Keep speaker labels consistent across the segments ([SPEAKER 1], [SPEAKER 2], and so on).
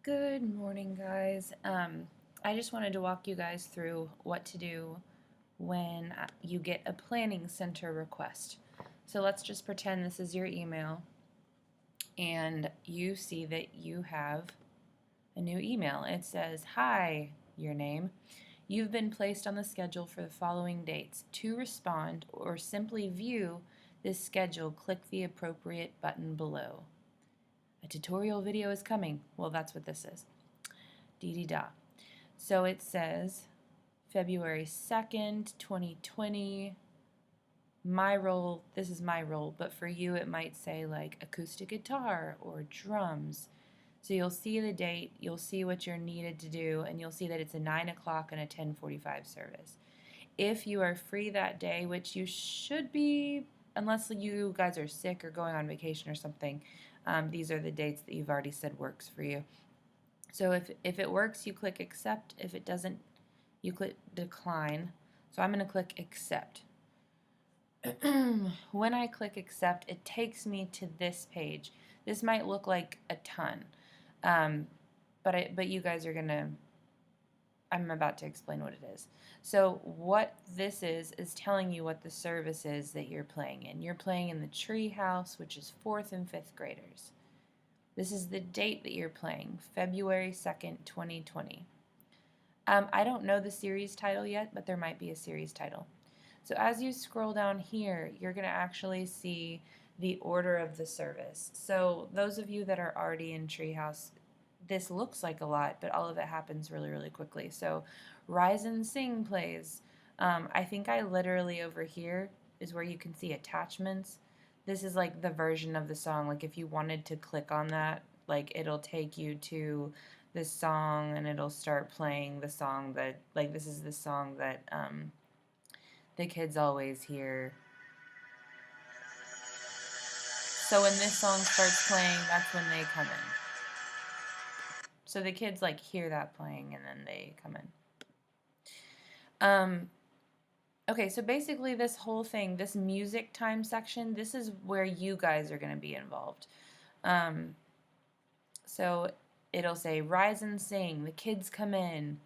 [SPEAKER 1] Good morning, guys. I just wanted to walk you guys through what to do when you get a planning center request. So let's just pretend this is your email and you see that you have a new email. It says, "Hi, your name. You've been placed on the schedule for the following dates. To respond or simply view this schedule, click the appropriate button below. A tutorial video is coming." Well, that's what this is. Dee-dee-da. So it says February 2nd, 2020. My role, this is my role, but for you it might say like acoustic guitar or drums. So you'll see the date, you'll see what you're needed to do, and you'll see that it's a 9 o'clock and a 10:45 service. If you are free that day, which you should be, unless you guys are sick or going on vacation or something, these are the dates that you've already said works for you. So if it works, you click accept. If it doesn't, you click decline. So I'm going to click accept. When I click accept, it takes me to this page. This might look like a ton, but you guys are going to, I'm about to explain what it is. So what this is telling you what the service is that you're playing in. You're playing in the Treehouse, which is 4th and 5th graders. This is the date that you're playing, February 2nd, 2020. I don't know the series title yet, but there might be a series title. So as you scroll down here, you're going to actually see the order of the service. So those of you that are already in Treehouse, this looks like a lot, but all of it happens really, really quickly. So Rise and Sing plays. I think I literally over here is where you can see attachments. This is like the version of the song. Like if you wanted to click on that, like it'll take you to this song and it'll start playing the song that, like this is the song that the kids always hear. So when this song starts playing, that's when they come in. So the kids like hear that playing and then they come in. Okay, so basically this whole thing, this music time section, this is where you guys are going to be involved. So it'll say rise and sing, the kids come in.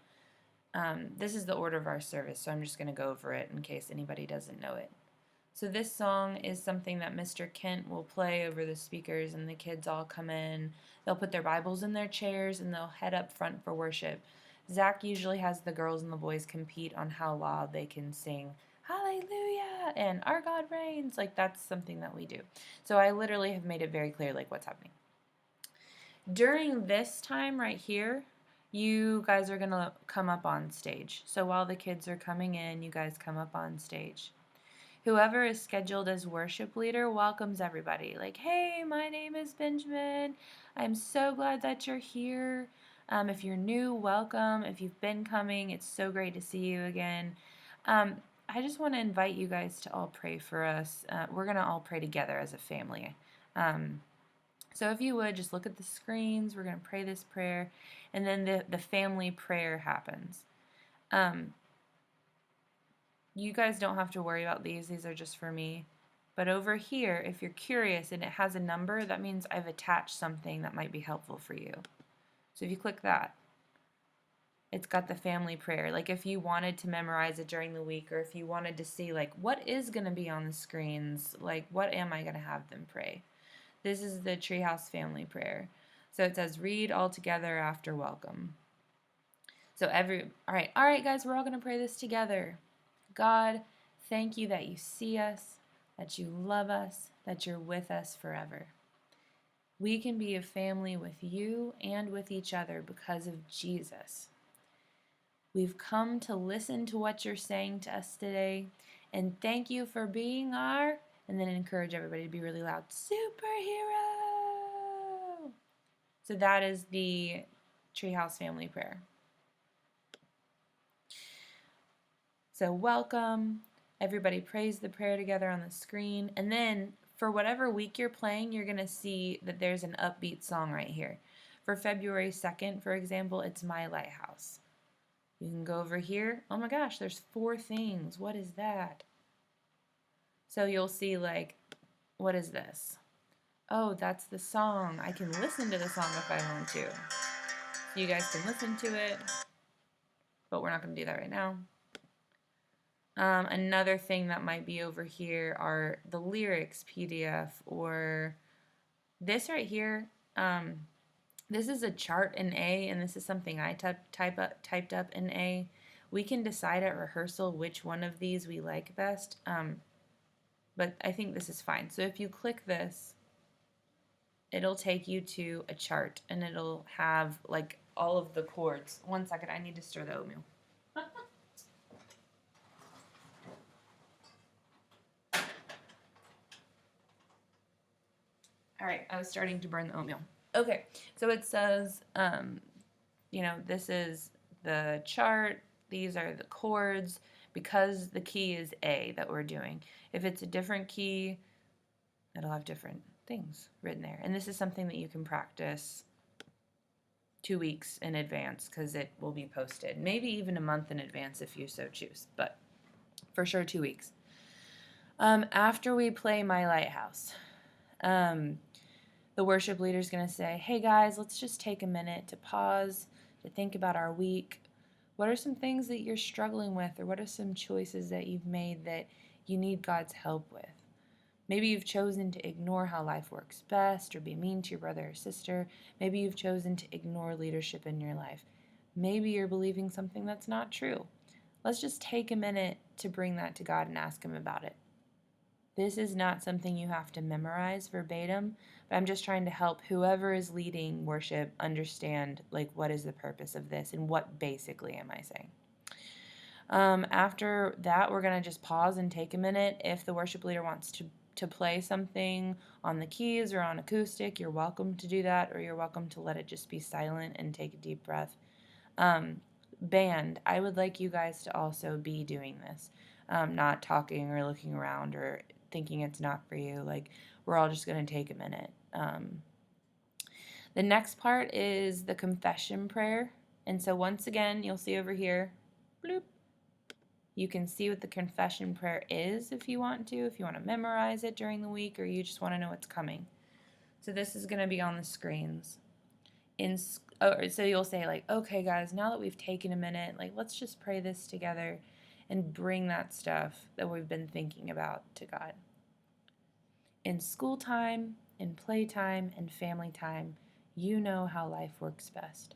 [SPEAKER 1] This is the order of our service, so I'm just going to go over it in case anybody doesn't know it. So this song is something that Mr. Kent will play over the speakers, and the kids all come in. They'll put their Bibles in their chairs, and they'll head up front for worship. Zach usually has the girls and the boys compete on how loud they can sing Hallelujah and Our God Reigns. Like, that's something that we do. So I literally have made it very clear, like, what's happening. During this time right here, you guys are going to come up on stage. So while the kids are coming in, you guys come up on stage. Whoever is scheduled as worship leader welcomes everybody. Like, hey, my name is Benjamin. I'm so glad that you're here. If you're new, welcome. If you've been coming, it's so great to see you again. I just want to invite you guys to all pray for us. We're going to all pray together as a family. So if you would, just look at the screens. We're going to pray this prayer, and then the family prayer happens. You guys don't have to worry about these. These are just for me. But over here, if you're curious and it has a number, that means I've attached something that might be helpful for you. So if you click that, it's got the family prayer. Like if you wanted to memorize it during the week, or if you wanted to see like what is going to be on the screens, like what am I going to have them pray? This is the Treehouse family prayer. So it says, read all together after welcome. So all right guys, we're all going to pray this together. God, thank you that you see us, that you love us, that you're with us forever. We can be a family with you and with each other because of Jesus. We've come to listen to what you're saying to us today, and thank you for being our, and then encourage everybody to be really loud, superhero. So that is the Treehouse family prayer. So welcome. Everybody prays the prayer together on the screen. And then for whatever week you're playing, you're going to see that there's an upbeat song right here. For February 2nd, for example, it's My Lighthouse. You can go over here. Oh my gosh, there's 4 things. What is that? So you'll see like, what is this? Oh, that's the song. I can listen to the song if I want to. so you guys can listen to it, but we're not going to do that right now. Another thing that might be over here are the lyrics PDF, or this right here. This is a chart in A, and this is something I typed up in A. We can decide at rehearsal which one of these we like best, but I think this is fine. So if you click this, it'll take you to a chart, and it'll have like all of the chords. One second, I need to stir the oatmeal. All right, I was starting to burn the oatmeal. Okay, so it says, this is the chart. These are the chords, because the key is A that we're doing. If it's a different key, it'll have different things written there. And this is something that you can practice 2 weeks in advance, because it will be posted. Maybe even a month in advance if you so choose, but for sure 2 weeks. After we play My Lighthouse, the worship leader is going to say, hey guys, let's just take a minute to pause, to think about our week. What are some things that you're struggling with, or what are some choices that you've made that you need God's help with? Maybe you've chosen to ignore how life works best, or be mean to your brother or sister. Maybe you've chosen to ignore leadership in your life. Maybe you're believing something that's not true. Let's just take a minute to bring that to God and ask Him about it. This is not something you have to memorize verbatim, but I'm just trying to help whoever is leading worship understand, like, what is the purpose of this and what basically am I saying. After that, we're going to just pause and take a minute. If the worship leader wants to play something on the keys or on acoustic, you're welcome to do that, or you're welcome to let it just be silent and take a deep breath. Band, I would like you guys to also be doing this, not talking or looking around or thinking it's not for you. Like, we're all just going to take a minute. The next part is the confession prayer. And so once again, you'll see over here, bloop, you can see what the confession prayer is if you want to memorize it during the week, or you just want to know what's coming. So this is going to be on the screens. So you'll say, like, okay guys, now that we've taken a minute, like, let's just pray this together and bring that stuff that we've been thinking about to God. In school time, in playtime, and family time, you know how life works best.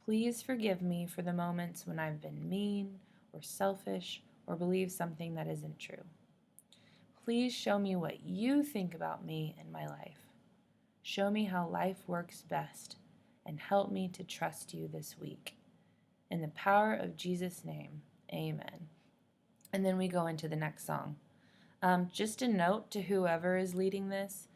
[SPEAKER 1] Please forgive me for the moments when I've been mean or selfish or believed something that isn't true. Please show me what you think about me and my life. Show me how life works best, and help me to trust you this week. In the power of Jesus' name, amen. And then we go into the next song. Just a note to whoever is leading this,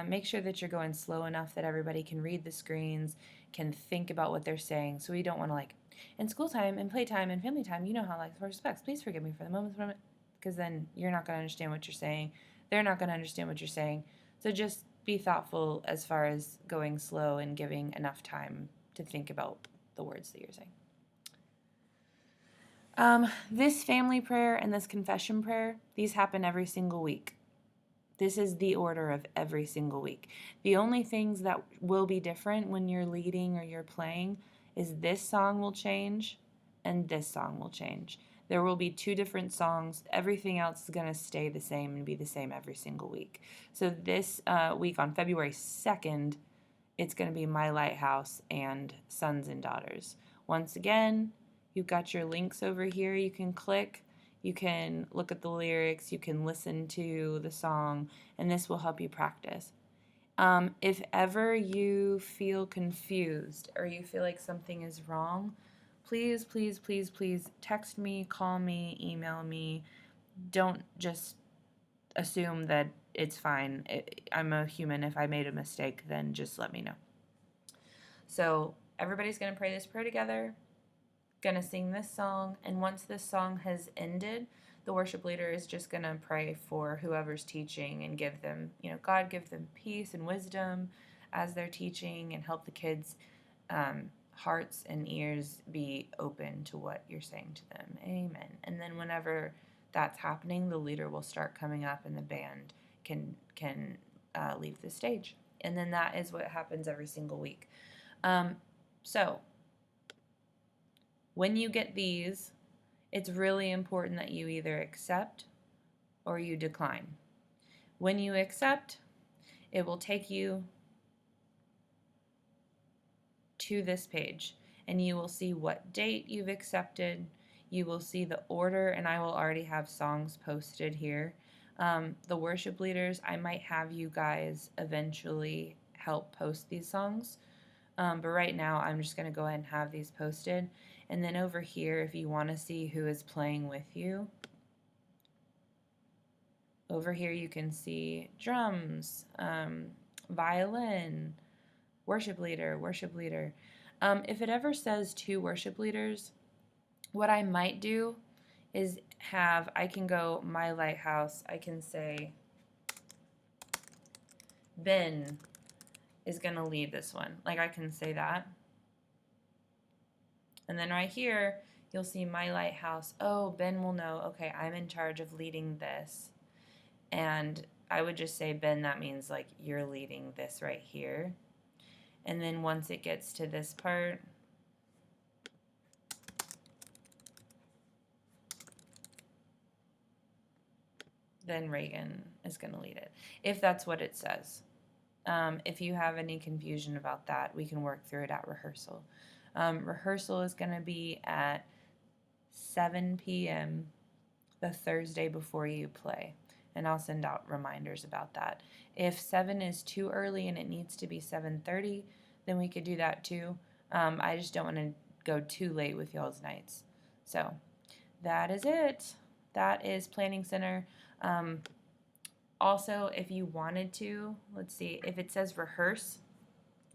[SPEAKER 1] make sure that you're going slow enough that everybody can read the screens, can think about what they're saying. So we don't want to, like, in school time, and playtime, and family time, you know how life works best. Please forgive me for the moments when because then you're not going to understand what you're saying. They're not going to understand what you're saying. So just be thoughtful as far as going slow and giving enough time to think about the words that you're saying. This family prayer and this confession prayer, these happen every single week. This is the order of every single week. The only things that will be different when you're leading or you're playing is this song will change and this song will change. There will be 2 different songs. Everything else is going to stay the same and be the same every single week. So this week on February 2nd, it's going to be My Lighthouse and Sons and Daughters. Once again, you've got your links over here you can click. You can look at the lyrics. You can listen to the song, and this will help you practice. If ever you feel confused or you feel like something is wrong, please, please, please, please text me, call me, email me. Don't just assume that it's fine. I'm a human. If I made a mistake, then just let me know. So everybody's going to pray this prayer together, going to sing this song, and once this song has ended, the worship leader is just going to pray for whoever's teaching and give them, God give them peace and wisdom as they're teaching, and help the kids' hearts and ears be open to what you're saying to them. Amen. And then whenever that's happening, the leader will start coming up and the band can leave the stage. And then that is what happens every single week. So when you get these, it's really important that you either accept or you decline. When you accept, it will take you to this page and you will see what date you've accepted. You will see the order, and I will already have songs posted here. The worship leaders, I might have you guys eventually help post these songs. But right now I'm just going to go ahead and have these posted. And then over here, if you want to see who is playing with you, over here you can see drums, violin, worship leader, worship leader. If it ever says 2 worship leaders, what I might do is I can go My Lighthouse, I can say Ben is going to lead this one. Like I can say that. And then right here, you'll see My Lighthouse. Oh, Ben will know, okay, I'm in charge of leading this. And I would just say, Ben, that means like you're leading this right here. And then once it gets to this part, then Reagan is going to lead it, if that's what it says. If you have any confusion about that, we can work through it at rehearsal. Rehearsal is going to be at 7 p.m. the Thursday before you play, and I'll send out reminders about that. If 7 is too early and it needs to be 7:30, then we could do that too. I just don't want to go too late with y'all's nights. So that is it. That is Planning Center. Also, if you wanted to, let's see, if it says rehearse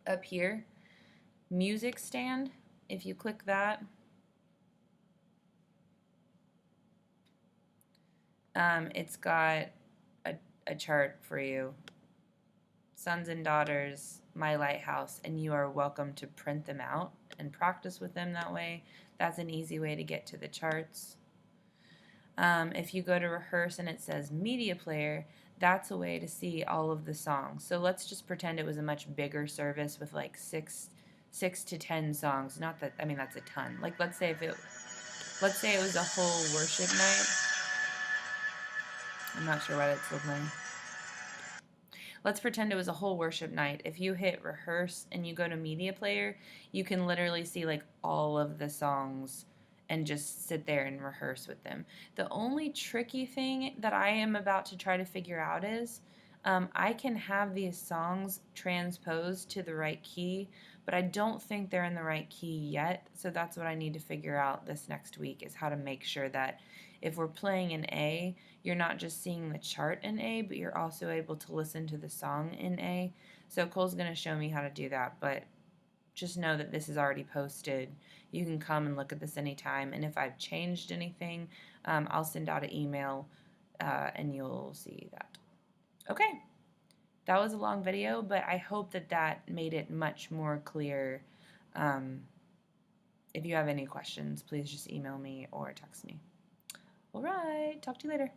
[SPEAKER 1] up here, music stand, if you click that, it's got a chart for you. Sons and daughters, My Lighthouse, and you are welcome to print them out and practice with them that way. That's an easy way to get to the charts. If you go to rehearse and it says media player, that's a way to see all of the songs. So let's just pretend it was a much bigger service with like six to 10 songs. Not that, I mean, that's a ton. Like let's say it was a whole worship night. I'm not sure why that's still playing. Let's pretend it was a whole worship night. If you hit rehearse and you go to media player, you can literally see like all of the songs and just sit there and rehearse with them. The only tricky thing that I am about to try to figure out is I can have these songs transposed to the right key, but I don't think they're in the right key yet. So that's what I need to figure out this next week, is how to make sure that if we're playing in A, you're not just seeing the chart in A, but you're also able to listen to the song in A. So Cole's going to show me how to do that, but just know that this is already posted. You can come and look at this anytime, and if I've changed anything, I'll send out an email and you'll see that. Okay, that was a long video, but I hope that that made it much more clear. If you have any questions, please just email me or text me. All right, talk to you later.